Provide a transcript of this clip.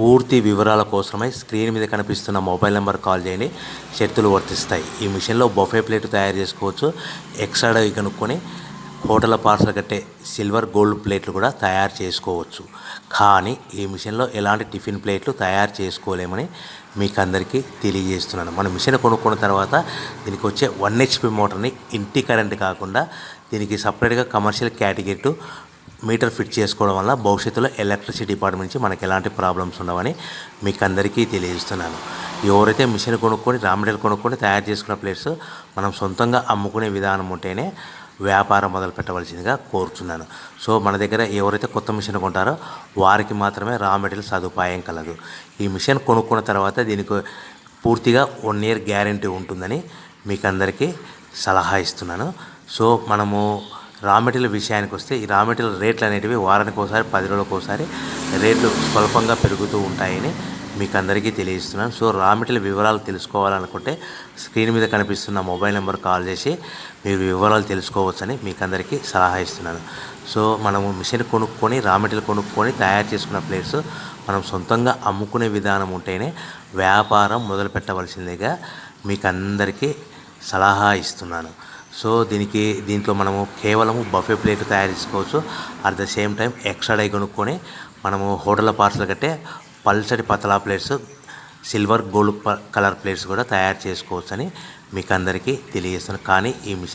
పూర్తి వివరాల కోసమై స్క్రీన్ మీద కనిపిస్తున్న మొబైల్ నెంబర్ కాల్ చేయండి. షరతులు వర్తిస్తాయి. ఈ మిషన్లో బఫే ప్లేట్ తయారు చేసుకోవచ్చు. ఎక్స్ట్రా డై కనుక్కొని హోటల్ పార్సల్ కట్టే సిల్వర్ గోల్డ్ ప్లేట్లు కూడా తయారు చేసుకోవచ్చు. కానీ ఈ మిషన్లో ఎలాంటి టిఫిన్ ప్లేట్లు తయారు చేసుకోలేమని మీకు అందరికీ తెలియజేస్తున్నాను. మన మిషన్ కొనుక్కున్న తర్వాత దీనికి వచ్చే 1 HP మోటార్ని ఇంటి కరెంట్ కాకుండా దీనికి సపరేట్గా కమర్షియల్ కేటగిరీ మీటర్ ఫిట్ చేసుకోవడం వల్ల భవిష్యత్తులో ఎలక్ట్రిసిటీ డిపార్ట్మెంట్ నుంచి మనకి ఎలాంటి ప్రాబ్లమ్స్ ఉండవని మీకు అందరికీ తెలియజేస్తున్నాను. ఎవరైతే మిషన్ కొనుక్కొని రా మెటీరియల్ కొనుక్కొని తయారు చేసుకున్న ప్లేట్స్ మనం సొంతంగా అమ్ముకునే విధానం ఉంటేనే వ్యాపారం మొదలు పెట్టవలసిందిగా కోరుతున్నాను. సో మన దగ్గర ఎవరైతే కొత్త మిషన్ కొంటారో వారికి మాత్రమే రా మెటీరియల్ సదుపాయం కలదు. ఈ మిషన్ కొనుక్కున్న తర్వాత దీనికి పూర్తిగా 1 year గ్యారంటీ ఉంటుందని మీకు అందరికీ సలహా ఇస్తున్నాను. సో మనము రా మెటీరియల్ విషయానికి వస్తే ఈ రా మెటీరియల్ రేట్లు అనేటివి వారానికి ఒకసారి 10 రోజులకు ఒకసారి రేట్లు స్వల్పంగా పెరుగుతూ ఉంటాయని మీకు అందరికీ తెలియజేస్తున్నాను. సో రా మెటీరియల్ వివరాలు తెలుసుకోవాలనుకుంటే స్క్రీన్ మీద కనిపిస్తున్న మొబైల్ నెంబర్ కాల్ చేసి మీరు వివరాలు తెలుసుకోవచ్చని మీకు అందరికీ సలహా ఇస్తున్నాను. సో మనము మిషన్ కొనుక్కొని రా మెటీరియల్ కొనుక్కొని తయారు చేసుకున్న ప్లేట్స్ మనం సొంతంగా అమ్ముకునే విధానం ఉంటేనే వ్యాపారం మొదలు పెట్టవలసిందిగా మీకు అందరికీ సలహా ఇస్తున్నాను. సో దీంట్లో మనము కేవలము బఫే ప్లేట్ తయారు చేసుకోవచ్చు. At the same time extra die కొనుక్కొని మనము హోటల్ పార్సల్ కట్టే పల్చటి పతలా plates silver gold colour plates కూడా తయారు చేసుకోవచ్చు అని మీకు అందరికీ తెలియజేస్తున్నాను. కానీ ఈ మిషన్